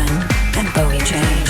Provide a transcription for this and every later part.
Bowen and Bowie Jane.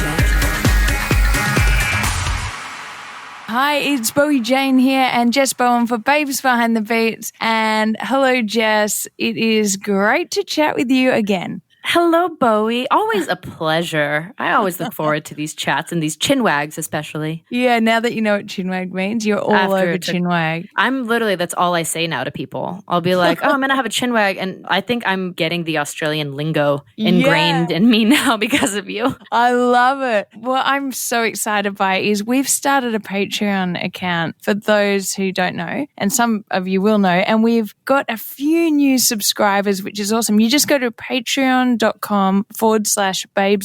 Hi, it's Bowie Jane here and Jess Bowen for Babes Behind the Beats. And hello, Jess. It is great to chat with you again. Hello, Bowie. Always a pleasure. I always look forward to these chats and these chinwags especially. Yeah, now that you know what chinwag means, you're all over chinwag. I'm literally, that's all I say now to people. I'll be like, oh, I'm going to have a chinwag. And I think I'm getting the Australian lingo ingrained in me now because of you. I love it. What I'm so excited by is we've started a Patreon account for those who don't know, and some of you will know, and we've got a few new subscribers, which is awesome. You just go to patreon.com/babes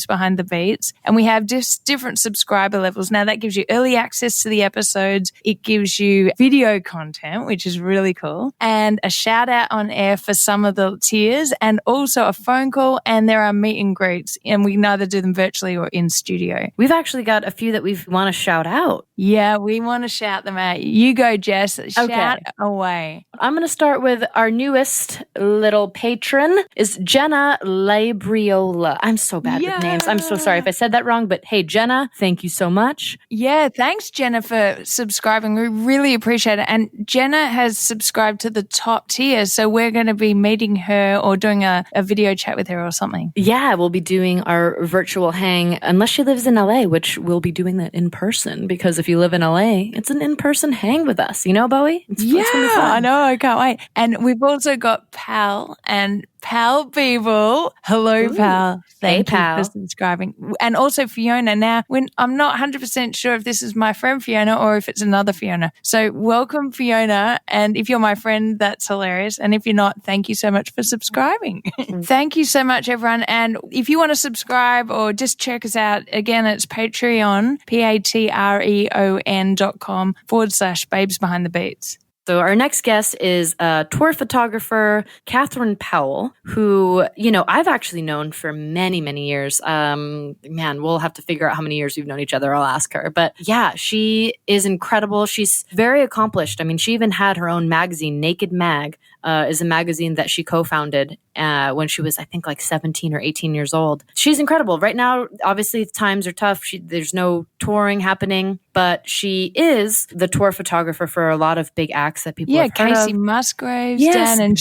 behind the beats, and we have just different subscriber levels. Now that gives you early access to the episodes. It gives you video content, which is really cool, and a shout out on air for some of the tiers, and also a phone call, and there are meet and greets, and we can either do them virtually or in studio. We've actually got a few that we want to shout out. Yeah, we want to shout them out. You go, Jess. Shout away. I'm going to start with our newest little patron is Jenna Labriola. I'm so bad with names. I'm so sorry if I said that wrong, but hey, Jenna, thank you so much. Yeah, thanks, Jenna, for subscribing. We really appreciate it. And Jenna has subscribed to the top tier, so we're going to be meeting her or doing a video chat with her or something. Yeah, we'll be doing our virtual hang, unless she lives in LA, which we'll be doing that in person, because if you live in LA, it's an in-person hang with us. You know, Bowie? It's gonna be fun. I know. I can't wait. And we've also got Pal and Pal people. Hello, Pal. Thank you for subscribing. And also Fiona. Now, I'm not 100% sure if this is my friend Fiona or if it's another Fiona. So welcome, Fiona. And if you're my friend, that's hilarious. And if you're not, thank you so much for subscribing. Thank you so much, everyone. And if you want to subscribe or just check us out, again, it's Patreon, patreon.com/babes behind the beats. So our next guest is tour photographer Catherine Powell, who, I've actually known for many, many years. Man, we'll have to figure out how many years we've known each other. I'll ask her. But yeah, she is incredible. She's very accomplished. I mean, she even had her own magazine. NKD Mag is a magazine that she co-founded when she was, I think, like 17 or 18 years old. She's incredible. Right now, obviously, times are tough. There's no touring happening, but she is the tour photographer for a lot of big acts that people have heard of. Casey Musgraves, Dan and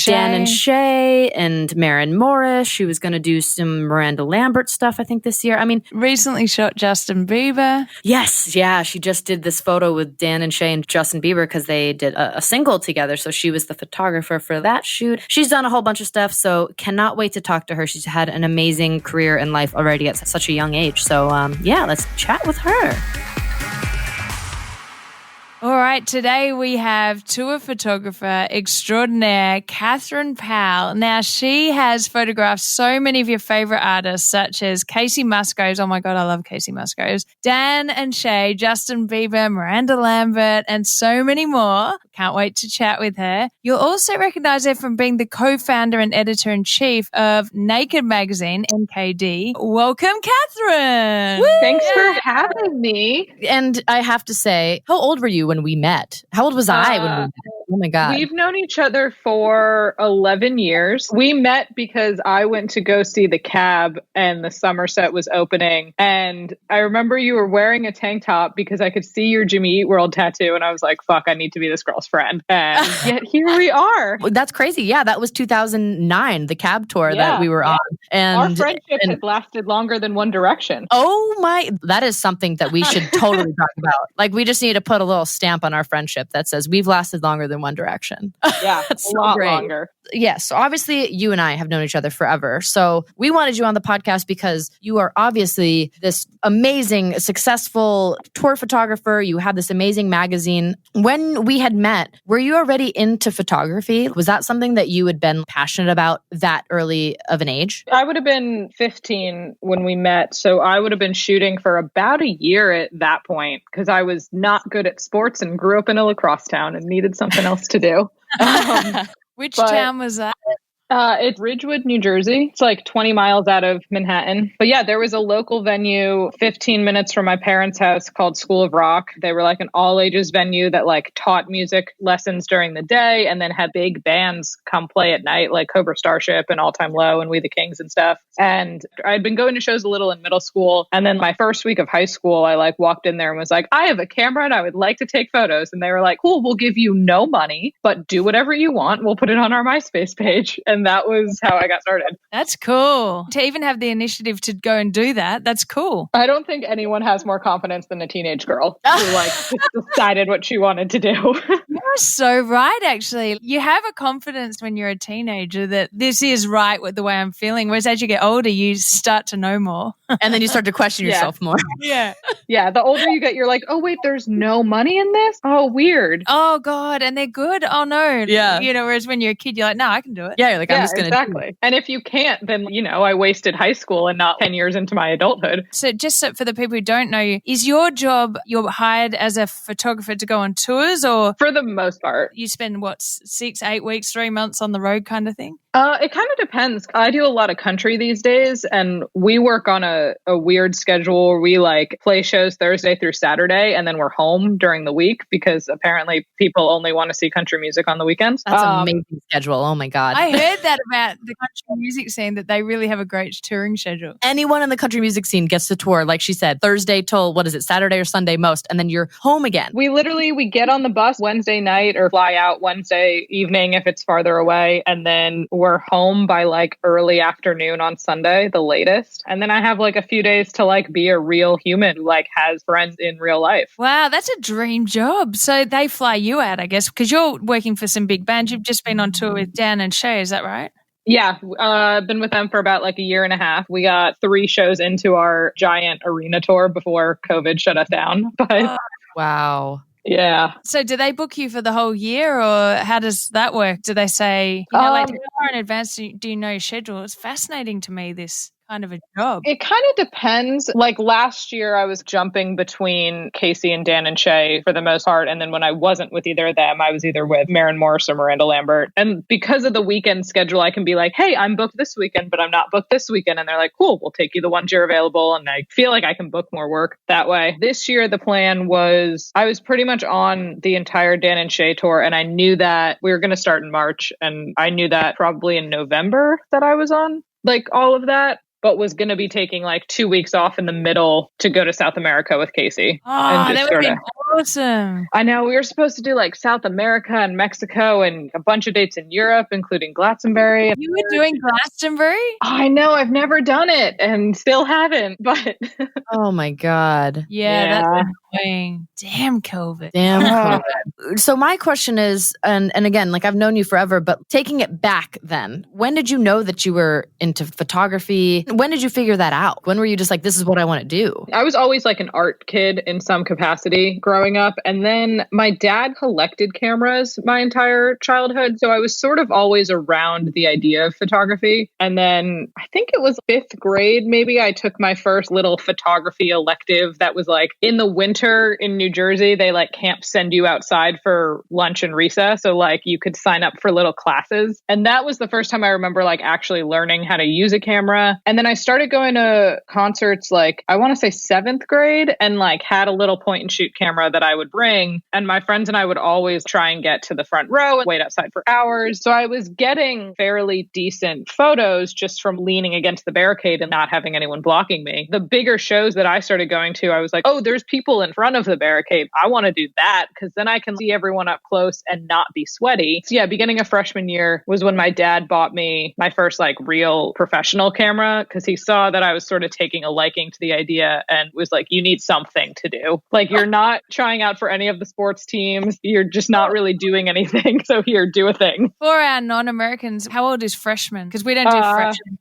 Shay, and Marin Morris. She was going to do some Miranda Lambert stuff, I think, this year. I mean, recently shot Justin Bieber. Yes, yeah. She just did this photo with Dan and Shay and Justin Bieber because they did a single together. So she was the photographer for that shoot. She's done a whole bunch of stuff, so cannot wait to talk to her. She's had an amazing career in life already at such a young age. So let's chat with her. All right, today we have tour photographer extraordinaire Catherine Powell. Now, she has photographed so many of your favorite artists, such as Casey Musgraves. Oh my God, I love Casey Musgraves. Dan and Shay, Justin Bieber, Miranda Lambert, and so many more. Can't wait to chat with her. You'll also recognize her from being the co-founder and editor-in-chief of Naked Magazine, NKD. Welcome, Catherine. Woo! Thanks for having me. And I have to say, how old were you when we met? How old was I when we met? Oh my God. We've known each other for 11 years. We met because I went to go see the Cab and the Somerset was opening. And I remember you were wearing a tank top because I could see your Jimmy Eat World tattoo. And I was like, fuck, I need to be this girl's friend. And yet here we are. That's crazy. Yeah, that was 2009, the Cab tour that we were on. And our friendship has lasted longer than One Direction. Oh my, that is something that we should totally talk about. Like, we just need to put a little stamp on our friendship that says we've lasted longer than One Direction. Yeah, that's a lot longer. Yes. So obviously you and I have known each other forever. So we wanted you on the podcast because you are obviously this amazing, successful tour photographer. You have this amazing magazine. When we had met, were you already into photography? Was that something that you had been passionate about that early of an age? I would have been 15 when we met. So I would have been shooting for about a year at that point because I was not good at sports and grew up in a lacrosse town and needed something else to do. Which town was that? It's Ridgewood, New Jersey. It's like 20 miles out of Manhattan. But yeah, there was a local venue 15 minutes from my parents' house called School of Rock. They were like an all ages venue that like taught music lessons during the day and then had big bands come play at night, like Cobra Starship and All Time Low and We the Kings and stuff. And I'd been going to shows a little in middle school. And then my first week of high school, I like walked in there and was like, I have a camera and I would like to take photos. And they were like, cool, we'll give you no money, but do whatever you want. We'll put it on our MySpace page. And that was how I got started. That's cool. To even have the initiative to go and do that, that's cool. I don't think anyone has more confidence than a teenage girl who like just decided what she wanted to do. You're so right, actually. You have a confidence when you're a teenager that this is right with the way I'm feeling. Whereas as you get older, you start to know more. And then you start to question yourself more. Yeah. Yeah. The older you get, you're like, oh, wait, there's no money in this? Oh, weird. Oh, God. And they're good? Oh, no. Yeah. You know, whereas when you're a kid, you're like, no, I can do it. Yeah, you're like, I'm just going to exactly. And if you can't, then, you know, I wasted high school and not 10 years into my adulthood. So just for the people who don't know you, is your job, you're hired as a photographer to go on tours, or? For the most part. You spend, 6, 8 weeks, 3 months on the road kind of thing? It kind of depends. I do a lot of country these days, and we work on a weird schedule where we like play shows Thursday through Saturday, and then we're home during the week because apparently people only want to see country music on the weekends. That's an amazing schedule. Oh my God. I heard that about the country music scene, that they really have a great touring schedule. Anyone in the country music scene gets to tour, like she said, Thursday till, Saturday or Sunday most, and then you're home again. We get on the bus Wednesday night or fly out Wednesday evening if it's farther away, and then we're home by like early afternoon on Sunday, the latest. And then I have like a few days to like be a real human who like has friends in real life. Wow, that's a dream job. So they fly you out, I guess, because you're working for some big bands. You've just been on tour with Dan and Shay, is that right? Yeah, I've been with them for about like a year and a half. We got 3 shows into our giant arena tour before COVID shut us down. But wow. Yeah. So do they book you for the whole year, or how does that work? Do they say, like how far in advance do you know your schedule? It's fascinating to me, this kind of a job. It kind of depends. Like last year, I was jumping between Casey and Dan and Shay for the most part. And then when I wasn't with either of them, I was either with Marin Morris or Miranda Lambert. And because of the weekend schedule, I can be like, hey, I'm booked this weekend, but I'm not booked this weekend. And they're like, cool, we'll take you the ones you're available. And I feel like I can book more work that way. This year, the plan was I was pretty much on the entire Dan and Shay tour. And I knew that we were going to start in March. And I knew that probably in November that I was on like all of that, but was going to be taking like 2 weeks off in the middle to go to South America with Casey. Oh, that would be awesome. I know. We were supposed to do like South America and Mexico and a bunch of dates in Europe, including Glastonbury. You were doing Glastonbury? I know. I've never done it and still haven't, but... Oh my God. Yeah, that's annoying. Damn COVID. Damn COVID. So my question is, and again, like I've known you forever, but taking it back then, when did you know that you were into photography? When did you figure that out? When were you just like, this is what I want to do? I was always like an art kid in some capacity growing up. And then my dad collected cameras my entire childhood. So I was sort of always around the idea of photography. And then I think it was 5th grade, maybe I took my first little photography elective that was like in the winter in New Jersey, they like can't send you outside for lunch and recess. So like you could sign up for little classes. And that was the first time I remember like actually learning how to use a camera. And then I started going to concerts like, I want to say 7th grade, and like had a little point and shoot camera that I would bring. And my friends and I would always try and get to the front row and wait outside for hours. So I was getting fairly decent photos just from leaning against the barricade and not having anyone blocking me. The bigger shows that I started going to, I was like, oh, there's people in front of the barricade. I want to do that because then I can see everyone up close and not be sweaty. So yeah, beginning of freshman year was when my dad bought me my first like real professional camera, because he saw that I was sort of taking a liking to the idea and was like, you need something to do. Like, you're not trying out for any of the sports teams. You're just not really doing anything. So here, do a thing. For our non-Americans, how old is freshman? Because we don't do freshman.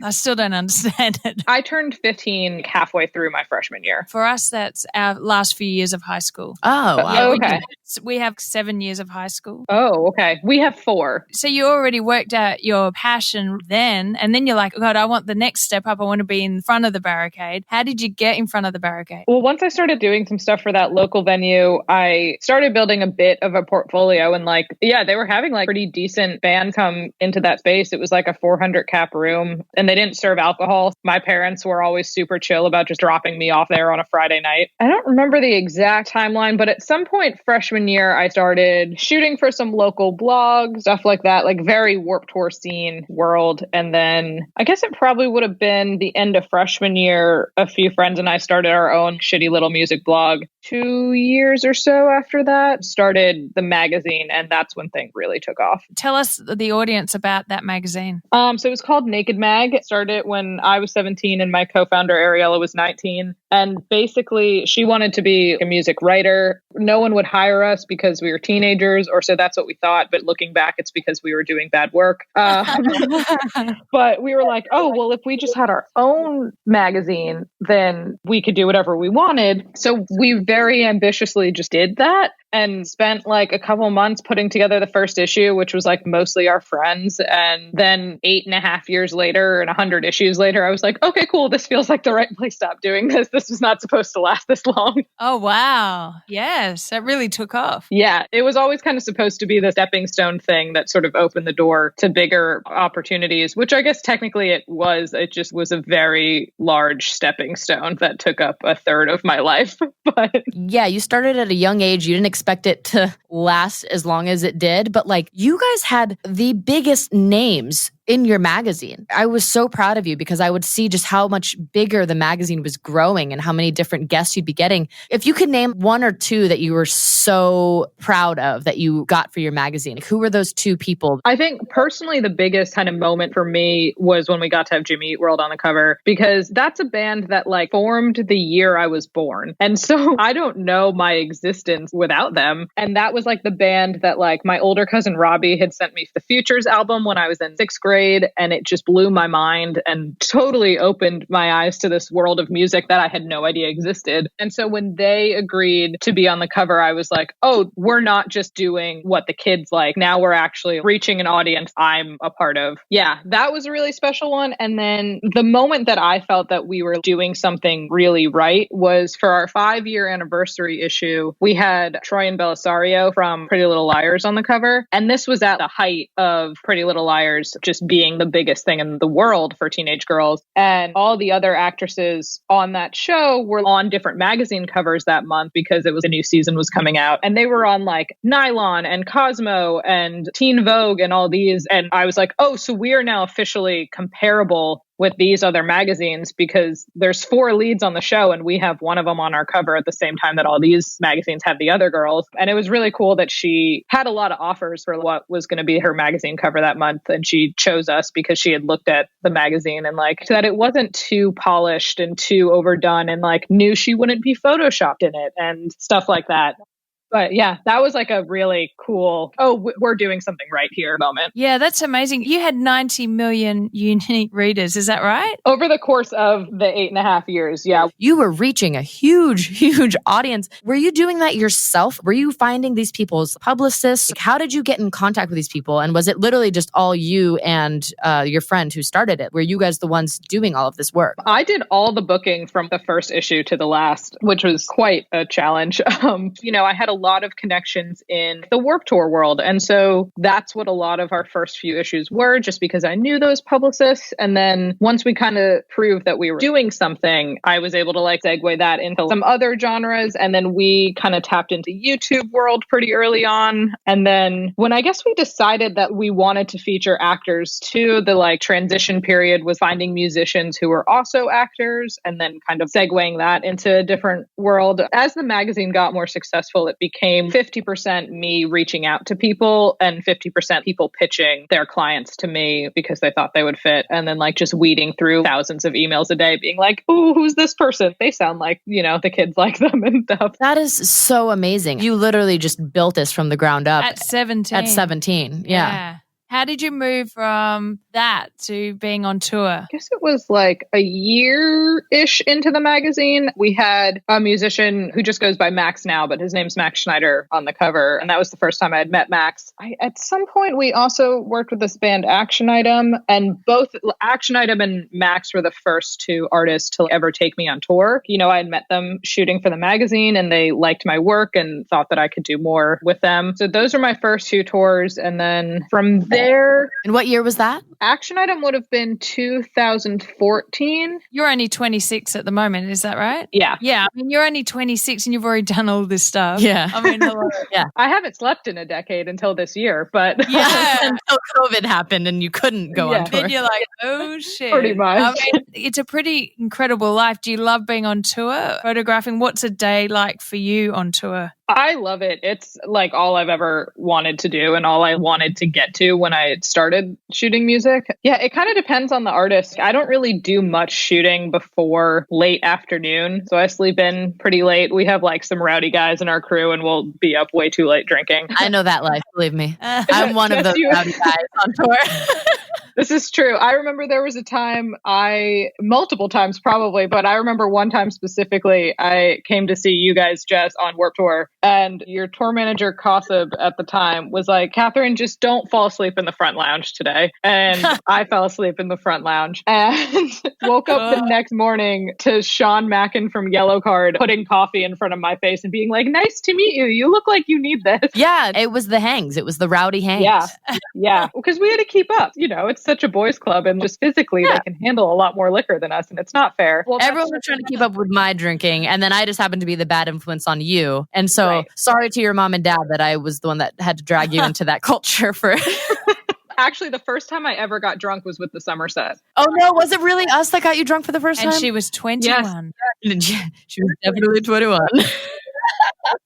I still don't understand it. I turned 15 halfway through my freshman year. For us, that's our last few years of high school. Oh, wow. Okay. We have 7 years of high school. Oh, okay. We have 4. So you already worked out your passion then, and then you're like, oh God, I want the next step up. I want to be in front of the barricade. How did you get in front of the barricade? Well, once I started doing some stuff for that local venue, I started building a bit of a portfolio, and they were having pretty decent band come into that space. It was like a 400 cap room, and they didn't serve alcohol. My parents were always super chill about just dropping me off there on a Friday night. I don't remember the exact timeline, but at some point freshman year, I started shooting for some local blogs, stuff like that, very Warped Tour scene world. And then I guess it probably would have been the end of freshman year. A few friends and I started our own shitty little music blog. 2 years or so after that, started the magazine, and that's when things really took off. Tell us, the audience, about that magazine. So it was called NKD Mag. It started when I was 17 and my co-founder Ariella was 19. And basically, she wanted to be a music writer. No one would hire us because we were teenagers, or so that's what we thought. But looking back, it's because we were doing bad work. But we were like, oh, well, if we just had our own magazine, then we could do whatever we wanted. So we very ambitiously just did that and spent a couple months putting together the first issue, which was mostly our friends. And then 8.5 years later and 100 issues later, I was like, okay, cool. This feels like the right place to stop doing this. This was not supposed to last this long. Oh, wow. Yes, that really took off. Yeah, it was always kind of supposed to be the stepping stone thing that sort of opened the door to bigger opportunities, which I guess technically it was. It just was a very large stepping stone that took up a third of my life. But yeah, you started at a young age. You didn't expect it to last as long as it did, but you guys had the biggest names in your magazine. I was so proud of you because I would see just how much bigger the magazine was growing and how many different guests you'd be getting. If you could name one or two that you were so proud of that you got for your magazine, who were those two people? I think personally the biggest kind of moment for me was when we got to have Jimmy Eat World on the cover, because that's a band that formed the year I was born. And so I don't know my existence without them. And that was the band that my older cousin Robbie had sent me the Futures album when I was in 6th grade. And it just blew my mind and totally opened my eyes to this world of music that I had no idea existed. And so when they agreed to be on the cover, I was like, oh, we're not just doing what the kids like. Now we're actually reaching an audience I'm a part of. Yeah, that was a really special one. And then the moment that I felt that we were doing something really right was for our 5-year anniversary issue. We had Troy and Belisario from Pretty Little Liars on the cover. And this was at the height of Pretty Little Liars just being the biggest thing in the world for teenage girls. And all the other actresses on that show were on different magazine covers that month because it was a new season was coming out. And they were on Nylon and Cosmo and Teen Vogue and all these. And I was like, oh, so we are now officially comparable with these other magazines because there's 4 leads on the show and we have one of them on our cover at the same time that all these magazines have the other girls. And it was really cool that she had a lot of offers for what was going to be her magazine cover that month. And she chose us because she had looked at the magazine and that it wasn't too polished and too overdone and knew she wouldn't be photoshopped in it and stuff like that. But yeah, that was a really cool, we're doing something right here moment. Yeah, that's amazing. You had 90 million unique readers, is that right? Over the course of the 8.5 years, yeah. You were reaching a huge audience. Were you doing that yourself? Were you finding these people's publicists? How did you get in contact with these people? And was it literally just all you and your friend who started it? Were you guys the ones doing all of this work? I did all the booking from the first issue to the last, which was quite a challenge. I had a lot of connections in the Warped Tour world. And so that's what a lot of our first few issues were, just because I knew those publicists. And then once we kind of proved that we were doing something, I was able to segue that into some other genres. And then we kind of tapped into YouTube world pretty early on. And then when I guess we decided that we wanted to feature actors too, the transition period was finding musicians who were also actors and then kind of segueing that into a different world. As the magazine got more successful, it became 50% me reaching out to people and 50% people pitching their clients to me because they thought they would fit. And then just weeding through thousands of emails a day being like, ooh, who's this person? They sound like, the kids like them and stuff. That is so amazing. You literally just built this from the ground up. At 17. At 17. Yeah. How did you move from that to being on tour? I guess it was like a year-ish into the magazine. We had a musician who just goes by Max now, but his name's Max Schneider on the cover. And that was the first time I had met Max. At some point, we also worked with this band Action Item, and both Action Item and Max were the first two artists to ever take me on tour. You know, I had met them shooting for the magazine, and they liked my work and thought that I could do more with them. So those were my first two tours. And then from there... And what year was that? Action Item would have been 2014. You're only 26 at the moment, is that right? Yeah. Yeah, I mean, you're only 26 and you've already done all this stuff. Yeah. I mean, yeah. I haven't slept in a decade until this year, but... Yeah. Until COVID happened and you couldn't go on tour. Then you're like, oh, shit. Pretty much. I mean, it's a pretty incredible life. Do you love being on tour, photographing? What's a day like for you on tour? I love it. It's like all I've ever wanted to do and all I wanted to get to when I started shooting music. Yeah, it kind of depends on the artist. I don't really do much shooting before late afternoon. So I sleep in pretty late. We have like some rowdy guys in our crew and we'll be up way too late drinking. I know that life, believe me. I'm one of those rowdy guys on tour. This is true. I remember there was a time multiple times probably, but I remember one time specifically, I came to see you guys, Jess, on Warped Tour. And your tour manager, Kossab, at the time was like, Catherine, just don't fall asleep in the front lounge today. And I fell asleep in the front lounge and woke up the next morning to Sean Mackin from Yellow Card putting coffee in front of my face and being like, nice to meet you. You look like you need this. Yeah, it was the hangs. It was the rowdy hangs. Yeah. Because we had to keep up. You know, it's such a boys club and just physically they can handle a lot more liquor than us and it's not fair. Well, everyone was trying to keep up with my drinking and then I just happened to be the bad influence on you. And so sorry to your mom and dad that I was the one that had to drag you into that culture for... Actually, the first time I ever got drunk was with the Somerset. Oh no, was it really us that got you drunk for the first time? And she was 21. Yes. She was definitely 21.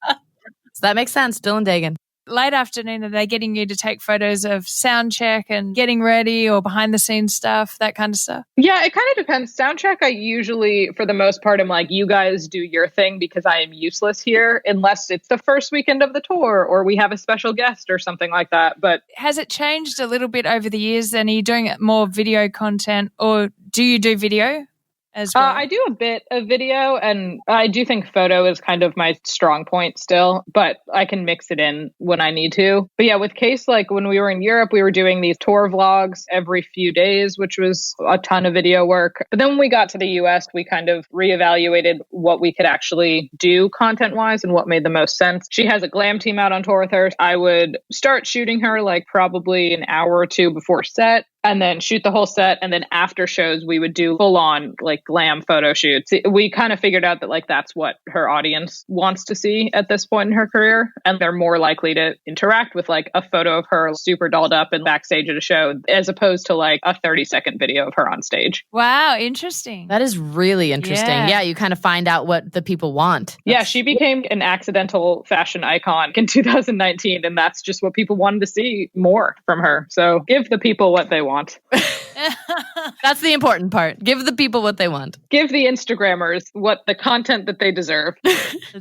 So that makes sense, Dylan Dagan. Late afternoon, are they getting you to take photos of sound check and getting ready or behind the scenes stuff, that kind of stuff? Yeah, it kind of depends. Sound check, I usually, for the most part, I'm like, you guys do your thing because I am useless here, unless it's the first weekend of the tour or we have a special guest or something like that. But has it changed a little bit over the years? Then are you doing more video content or do you do video as well? I do a bit of video and I do think photo is kind of my strong point still, but I can mix it in when I need to. But yeah, with Case, like when we were in Europe, we were doing these tour vlogs every few days, which was a ton of video work. But then when we got to the US, we kind of reevaluated what we could actually do content-wise and what made the most sense. She has a glam team out on tour with her. I would start shooting her like probably an hour or two before set, and then shoot the whole set. And then after shows, we would do full on like glam photo shoots. We kind of figured out that like that's what her audience wants to see at this point in her career. And they're more likely to interact with like a photo of her super dolled up and backstage at a show as opposed to like a 30-second video of her on stage. Wow, interesting. That is really interesting. Yeah, you kind of find out what the people want. Yeah, she became an accidental fashion icon in 2019. And that's just what people wanted to see more from her. So give the people what they want. That's the important part. Give the people what they want. Give the Instagrammers what the content that they deserve.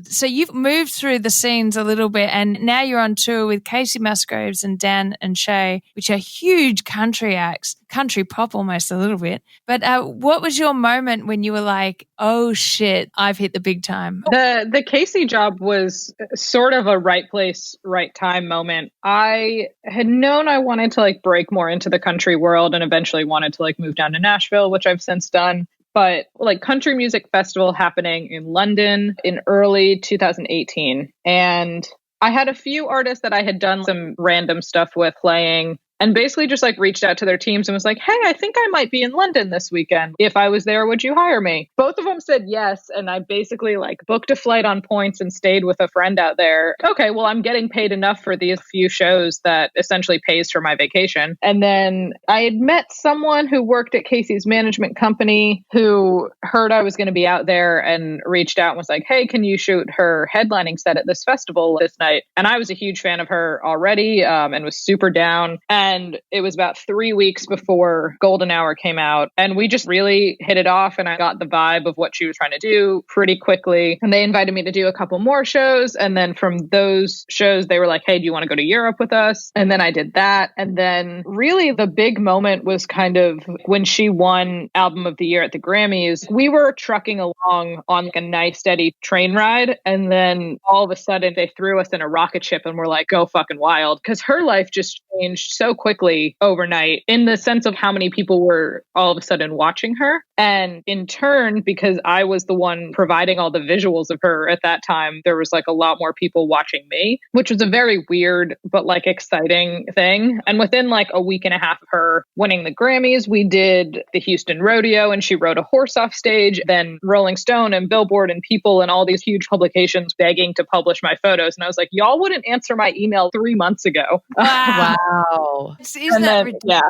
So you've moved through the scenes a little bit and now you're on tour with Casey Musgraves and Dan and Shay, which are huge country acts, country pop almost a little bit. But what was your moment when you were like, oh shit, I've hit the big time? The Casey job was sort of a right place, right time moment. I had known I wanted to like break more into the country world and eventually wanted to like move down to Nashville, which I've since done. But like country music festival happening in London in early 2018. And I had a few artists that I had done some random stuff with playing and basically just like reached out to their teams and was like, hey, I think I might be in London this weekend. If I was there, would you hire me? Both of them said yes. And I basically like booked a flight on points and stayed with a friend out there. Okay, well, I'm getting paid enough for these few shows that essentially pays for my vacation. And then I had met someone who worked at Casey's management company who heard I was going to be out there and reached out and was like, hey, can you shoot her headlining set at this festival this night? And I was a huge fan of her already and was super down. And And it was about 3 weeks before Golden Hour came out. And we just really hit it off. And I got the vibe of what she was trying to do pretty quickly. And they invited me to do a couple more shows. And then from those shows, they were like, hey, do you want to go to Europe with us? And then I did that. And then really the big moment was kind of when she won Album of the Year at the Grammys. We were trucking along on like a nice steady train ride. And then all of a sudden they threw us in a rocket ship and we're like, go fucking wild. Because her life just changed so quickly overnight in the sense of how many people were all of a sudden watching her. And in turn, because I was the one providing all the visuals of her at that time, there was like a lot more people watching me, which was a very weird but like exciting thing. And within like a week and a half of her winning the Grammys, we did the Houston Rodeo and she rode a horse off stage. Then Rolling Stone and Billboard and People and all these huge publications begging to publish my photos. And I was like, y'all wouldn't answer my email 3 months ago. Wow. Isn't that ridiculous? Yeah.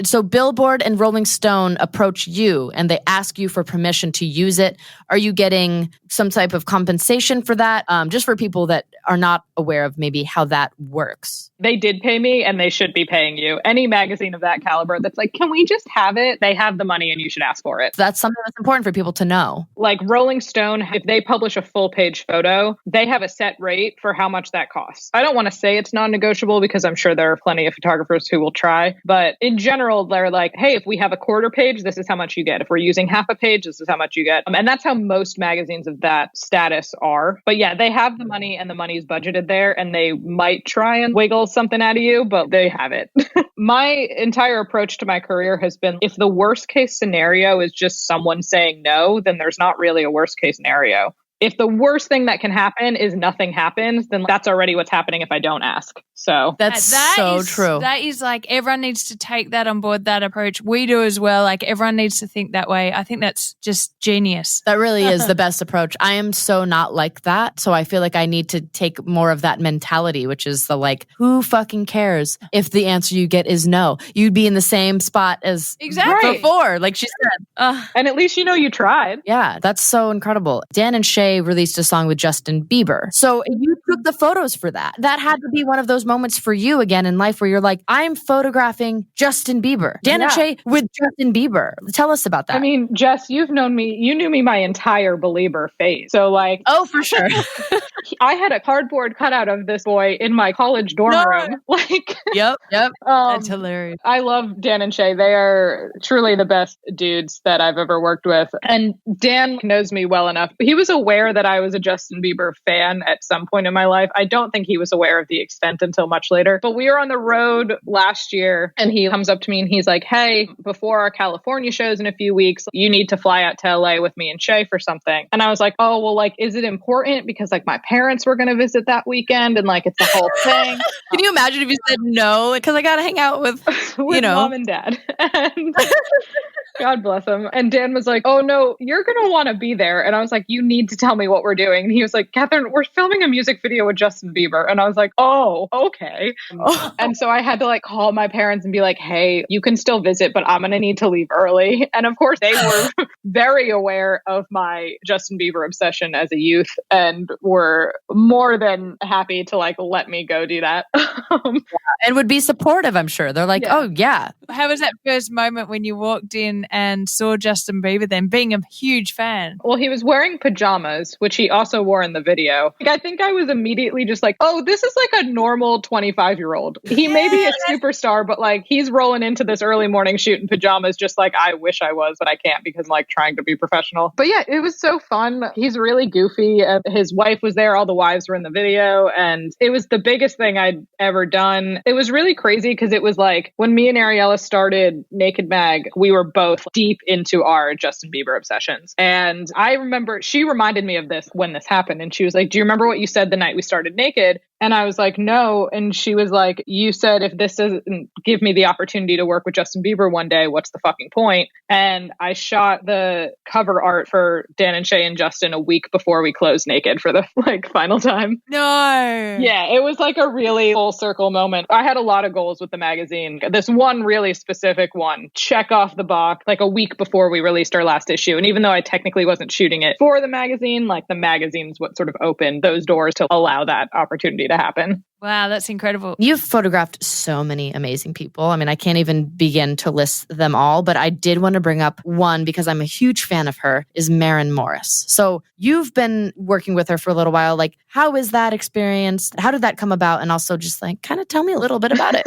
So Billboard and Rolling Stone approach you and they ask you for permission to use it. Are you getting some type of compensation for that? Just for people that are not aware of maybe how that works. They did pay me and they should be paying you. Any magazine of that caliber that's like, can we just have it? They have the money and you should ask for it. That's something that's important for people to know. Like Rolling Stone, if they publish a full page photo, they have a set rate for how much that costs. I don't want to say it's non-negotiable because I'm sure there are plenty of photographers who will try. But in general, they're like, hey, if we have a quarter page, this is how much you get. If we're using half a page, this is how much you get. And that's how most magazines of that status are. But yeah, they have the money and the money's budgeted there and they might try and wiggle something out of you, but they have it. My entire approach to my career has been, if the worst case scenario is just someone saying no, then there's not really a worst case scenario. If the worst thing that can happen is nothing happens, then that's already what's happening if I don't ask. So that's so true. That is like, everyone needs to take that on board, that approach. We do as well. Like everyone needs to think that way. I think that's just genius. That really is the best approach. I am so not like that. So I feel like I need to take more of that mentality, which is the like, who fucking cares if the answer you get is no? You'd be in the same spot as before, like she said. And at least you know you tried. Yeah, that's so incredible. Dan and Shay released a song with Justin Bieber. So you took the photos for that. That had to be one of those moments for you again in life where you're like, I'm photographing Justin Bieber. Dan and Shay with Justin Bieber. Tell us about that. I mean, Jess, you've known me. You knew me my entire Belieber phase. So like, oh, for sure. I had a cardboard cutout of this boy in my college dorm room. Like, yep. That's hilarious. I love Dan and Shay. They are truly the best dudes that I've ever worked with. And Dan knows me well enough. He was aware that I was a Justin Bieber fan at some point in my life. I don't think he was aware of the extent until much later. But we were on the road last year and he comes up to me and he's like, hey, before our California shows in a few weeks, you need to fly out to LA with me and Shay for something. And I was like, oh, well, like, is it important? Because like my parents were going to visit that weekend and like it's the whole thing. Can you imagine if you said no? Because I got to hang out with mom and dad. And God bless him. And Dan was like, oh no, you're going to want to be there. And I was like, you need to tell me what we're doing. And he was like, Catherine, we're filming a music video with Justin Bieber. And I was like, oh, okay. And so I had to like call my parents and be like, hey, you can still visit, but I'm going to need to leave early. And of course they were very aware of my Justin Bieber obsession as a youth and were more than happy to like let me go do that. And would be supportive, I'm sure. They're like, oh yeah. How was that first moment when you walked in and saw Justin Bieber then, being a huge fan? Well, he was wearing pajamas, which he also wore in the video. Like, I think I was immediately just like, oh, this is like a normal 25-year-old. He may be a superstar, but like he's rolling into this early morning shoot in pajamas just like I wish I was, but I can't because I'm like trying to be professional. But yeah, it was so fun. He's really goofy. His wife was there. All the wives were in the video. And it was the biggest thing I'd ever done. It was really crazy because it was like when me and Ariella started NKD Mag, we were both deep into our Justin Bieber obsessions. And I remember she reminded me of this when this happened. And she was like, do you remember what you said the night we started Naked? And I was like, no. And she was like, you said if this doesn't give me the opportunity to work with Justin Bieber one day, what's the fucking point? And I shot the cover art for Dan and Shay and Justin a week before we closed Naked for the like final time. No. Yeah, it was like a really full circle moment. I had a lot of goals with the magazine. This one really specific one, check off the box like a week before we released our last issue. And even though I technically wasn't shooting it for the magazine, like the magazine's what sort of opened those doors to allow that opportunity to happen. Wow, that's incredible. You've photographed so many amazing people. I mean, I can't even begin to list them all, but I did want to bring up one because I'm a huge fan of her, is Marin Morris. So you've been working with her for a little while. Like, how is that experience? How did that come about? And also just like, kind of tell me a little bit about it.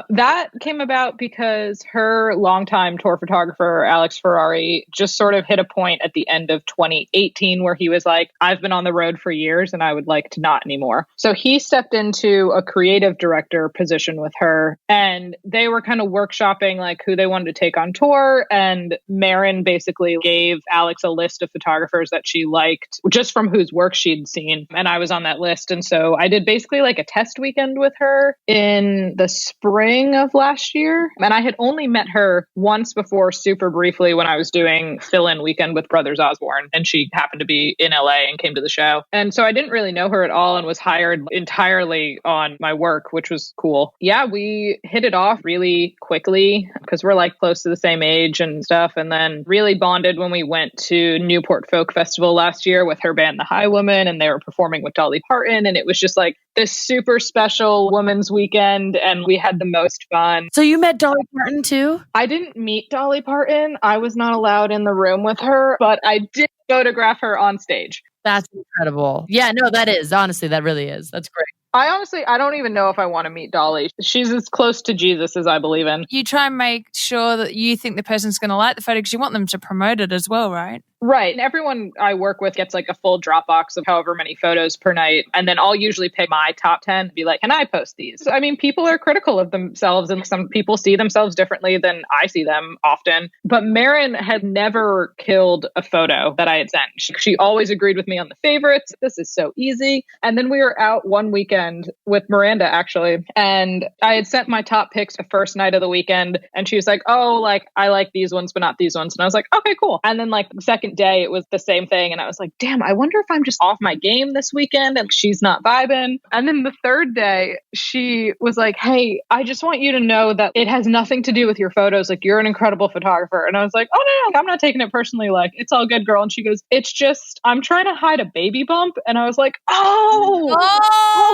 That came about because her longtime tour photographer, Alex Ferrari, just sort of hit a point at the end of 2018 where he was like, I've been on the road for years and I would like to not anymore. So he stepped into a creative director position with her, and they were kind of workshopping like who they wanted to take on tour. And Marin basically gave Alex a list of photographers that she liked just from whose work she'd seen. And I was on that list. And so I did basically like a test weekend with her in the spring of last year. And I had only met her once before, super briefly, when I was doing fill-in weekend with Brothers Osborne. And she happened to be in LA and came to the show. And so I didn't really know her at all and was hired entirely on my work, which was cool. Yeah, we hit it off really quickly because we're like close to the same age and stuff. And then really bonded when we went to Newport Folk Festival last year with her band, The High Woman, and they were performing with Dolly Parton. And it was just like this super special women's weekend. And we had the most fun. So you met Dolly Parton too? I didn't meet Dolly Parton. I was not allowed in the room with her, but I did photograph her on stage. That's incredible. Yeah, no, that is. Honestly, that really is. That's great. I don't even know if I want to meet Dolly. She's as close to Jesus as I believe in. You try and make sure that you think the person's going to like the photo because you want them to promote it as well, right? Right. And everyone I work with gets like a full Dropbox of however many photos per night. And then I'll usually pick my top 10 and be like, can I post these? So, I mean, people are critical of themselves and some people see themselves differently than I see them often. But Marin had never killed a photo that I had sent. She always agreed with me on the favorites. This is so easy. And then we were out one weekend with Miranda, actually. And I had sent my top picks the first night of the weekend. And she was like, oh, like, I like these ones, but not these ones. And I was like, okay, cool. And then like the second day, it was the same thing. And I was like, damn, I wonder if I'm just off my game this weekend and she's not vibing. And then the third day, she was like, hey, I just want you to know that it has nothing to do with your photos. Like, you're an incredible photographer. And I was like, oh, no, I'm not taking it personally. Like, it's all good, girl. And she goes, it's just, I'm trying to hide a baby bump. And I was like, oh,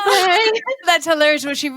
okay. That's hilarious. Well, you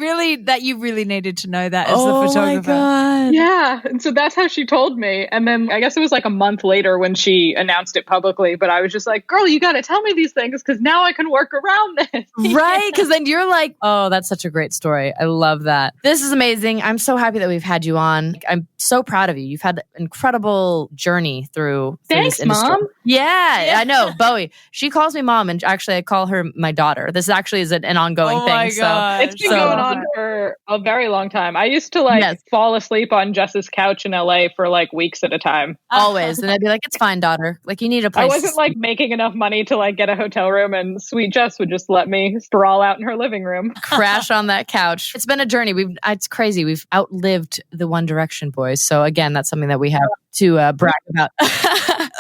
really needed to know that as the photographer. Oh my God. Yeah. And so that's how she told me. And then I guess it was like a month later when she announced it publicly, but I was just like, girl, you got to tell me these things because now I can work around this. Right. Because then you're like, oh, that's such a great story. I love that. This is amazing. I'm so happy that we've had you on. I'm so proud of you. You've had an incredible journey through Thanks, this industry. Mom. Yeah, I know. Bowie. She calls me mom, and actually I call her my daughter. This actually is an ongoing thing. My God. It's been going on for a very long time. I used to fall asleep on Jess's couch in LA for like weeks at a time. Always. And I'd be like, it's fine, daughter. Like, you need a place. I wasn't like making enough money to like get a hotel room, and sweet Jess would just let me sprawl out in her living room. Crash on that couch. It's been a journey. It's crazy. We've outlived the One Direction boys. So again, that's something that we have to brag about.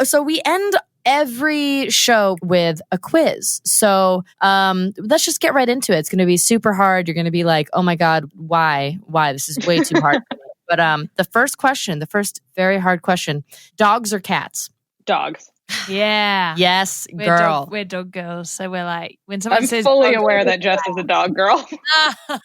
So we end every show with a quiz. So let's just get right into it. It's going to be super hard. You're going to be like, oh my God, why? This is way too hard. But the first very hard question, dogs or cats? Dogs. Yeah. Yes, girl. We're dog girls. So we're like, when someone says... I'm fully aware that Jess is a dog girl.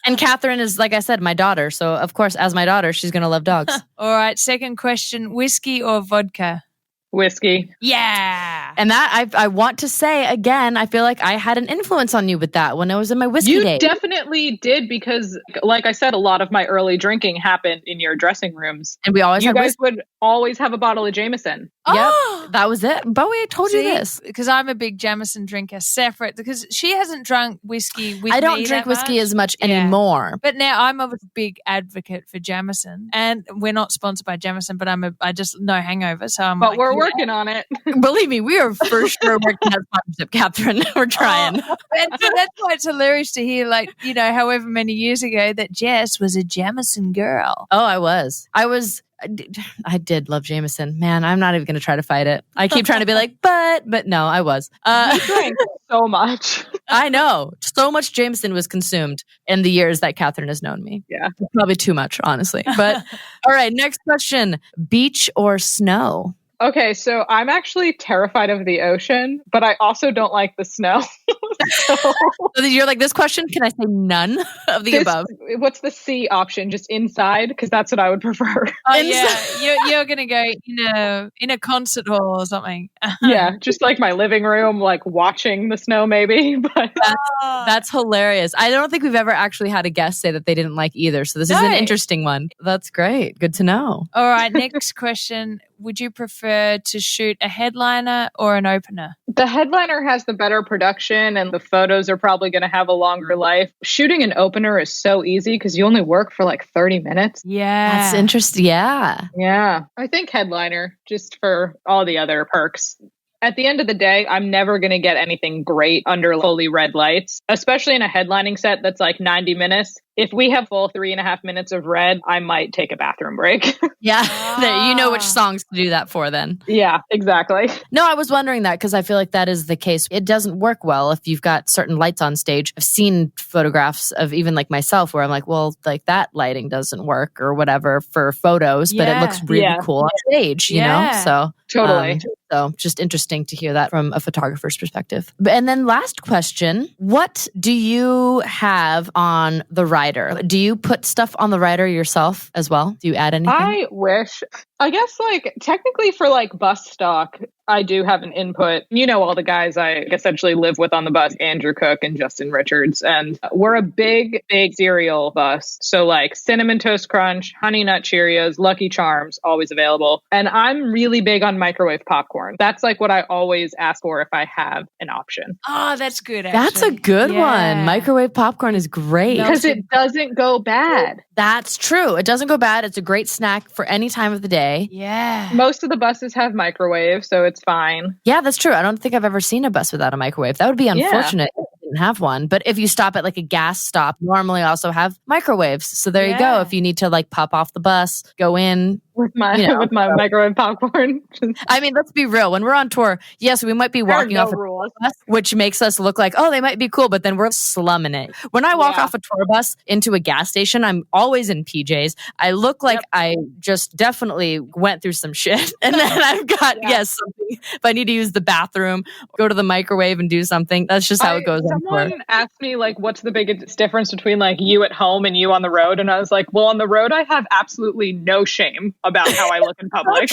And Catherine is, like I said, my daughter. So of course, as my daughter, she's going to love dogs. All right. Second question, whiskey or vodka? Whiskey. Yeah. And that I want to say again, I feel like I had an influence on you with that when I was in my whiskey days. You definitely did because, like I said, a lot of my early drinking happened in your dressing rooms. And you guys would always have a bottle of Jameson. Yep, that was it. Bowie, I told you this. Because I'm a big Jameson drinker, separate, because she hasn't drunk whiskey with me. I don't drink whiskey as much anymore. But now I'm a big advocate for Jameson. And we're not sponsored by Jameson, but I just no hangover. So I'm we're working on it. Believe me, we are for sure working on sponsorship, Catherine. We're trying. And so that's why it's hilarious to hear, like, you know, however many years ago that Jess was a Jameson girl. Oh, I was. I did love Jameson. Man, I'm not even going to try to fight it. I keep trying to be like, but no, I was. You drank so much. I know. So much Jameson was consumed in the years that Catherine has known me. Yeah. Probably too much, honestly. But all right, next question. Beach or snow? Okay, so I'm actually terrified of the ocean, but I also don't like the snow. So you're like, this question, can I say none of the above? What's the C option? Just inside? Because that's what I would prefer. Oh, yeah. You're going to go in a concert hall or something. Yeah, just like my living room, like watching the snow maybe. But that's hilarious. I don't think we've ever actually had a guest say that they didn't like either. So this is an interesting one. That's great. Good to know. All right, next question. Would you prefer to shoot a headliner or an opener? The headliner has the better production and the photos are probably going to have a longer life. Shooting an opener is so easy because you only work for like 30 minutes. Yeah. That's interesting. Yeah. Yeah. I think headliner, just for all the other perks. At the end of the day, I'm never going to get anything great under fully red lights, especially in a headlining set that's like 90 minutes. If we have full 3.5 minutes of red, I might take a bathroom break. Yeah. You know which songs to do that for then. Yeah, exactly. No, I was wondering that because I feel like that is the case. It doesn't work well if you've got certain lights on stage. I've seen photographs of even like myself where I'm like, well, like that lighting doesn't work or whatever for photos, but it looks really cool on stage, you know? So totally. So just interesting to hear that from a photographer's perspective. And then last question, what do you have on the rider? Do you put stuff on the rider yourself as well? Do you add anything? I wish. I guess like technically for like bus stock, I do have an input. You know, all the guys I essentially live with on the bus, Andrew Cook and Justin Richards. And we're a big cereal bus. So like Cinnamon Toast Crunch, Honey Nut Cheerios, Lucky Charms, always available. And I'm really big on microwave popcorn. That's like what I always ask for if I have an option. Oh, that's good. Actually. That's a good one. Microwave popcorn is great. Because it doesn't go bad. That's true. It doesn't go bad. It's a great snack for any time of the day. Yeah. Most of the buses have microwaves, so it's fine. Yeah, that's true. I don't think I've ever seen a bus without a microwave. That would be unfortunate if you didn't have one. But if you stop at like a gas stop, normally also have microwaves. So there you go. If you need to like pop off the bus, go in. With my microwave popcorn. I mean, let's be real. When we're on tour, yes, we might be walking off a bus, which makes us look like, oh, they might be cool, but then we're slumming it. When I walk off a tour bus into a gas station, I'm always in PJs. I look like I just definitely went through some shit. And then I've got, something. If I need to use the bathroom, go to the microwave and do something. That's just how it goes. Someone asked me, like, what's the biggest difference between like you at home and you on the road? And I was like, well, on the road, I have absolutely no shame about how I look in public.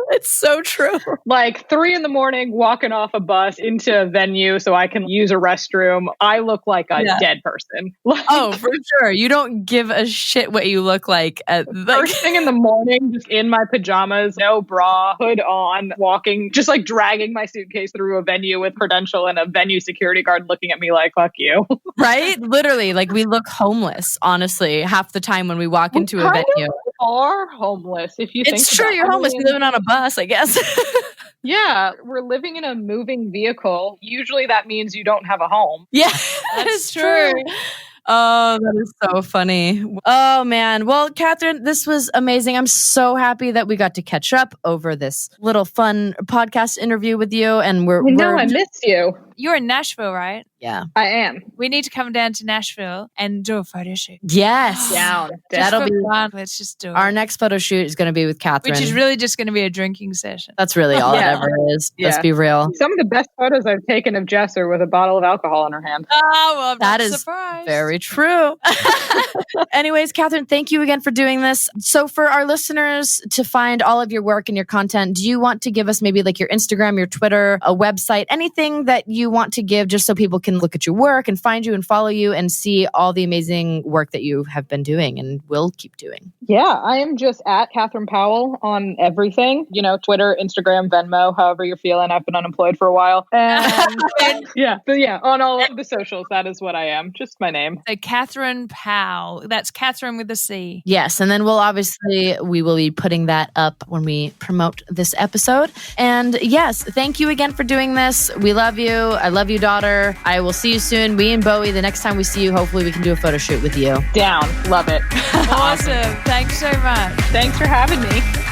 It's so true. Like 3 a.m, walking off a bus into a venue so I can use a restroom. I look like a dead person. Like, oh, for sure. You don't give a shit what you look like. First thing in the morning, just in my pajamas, no bra, hood on, walking, just like dragging my suitcase through a venue with credential and a venue security guard looking at me like, fuck you. Right? Literally, like we look homeless, honestly, half the time when we walk into a venue. Are homeless if you think it's true. You're homeless. You're living on a bus, I guess. Yeah, we're living in a moving vehicle. Usually that means you don't have a home. Yeah, that is true. Oh, that is so funny. Oh, man. Well, Catherine, this was amazing. I'm so happy that we got to catch up over this little fun podcast interview with you. And I missed you. You're in Nashville, right? Yeah. I am. We need to come down to Nashville and do a photo shoot. Yes. Down. That'll be fun. Let's just do it. Our next photo shoot is going to be with Catherine. Which is really just going to be a drinking session. That's really all it ever is. Let's be real. Some of the best photos I've taken of Jess are with a bottle of alcohol in her hand. Oh, well, I'm that not is surprised. Very true. Anyways, Catherine, thank you again for doing this. So for our listeners to find all of your work and your content, do you want to give us maybe like your Instagram, your Twitter, a website, anything that you want to give just so people can look at your work and find you and follow you and see all the amazing work that you have been doing and will keep doing? Yeah, I am just at Catherine Powell on everything. You know, Twitter, Instagram, Venmo, however you're feeling. I've been unemployed for a while. And on all of the socials, that is what I am. Just my name. So Catherine Powell. That's Catherine with a C. Yes. And then we will be putting that up when we promote this episode. And yes, thank you again for doing this. We love you. I love you, daughter. I will see you soon. We and Bowie, the next time we see you, hopefully we can do a photo shoot with you. Down. Love it. Awesome. Thanks so much. Thanks for having me.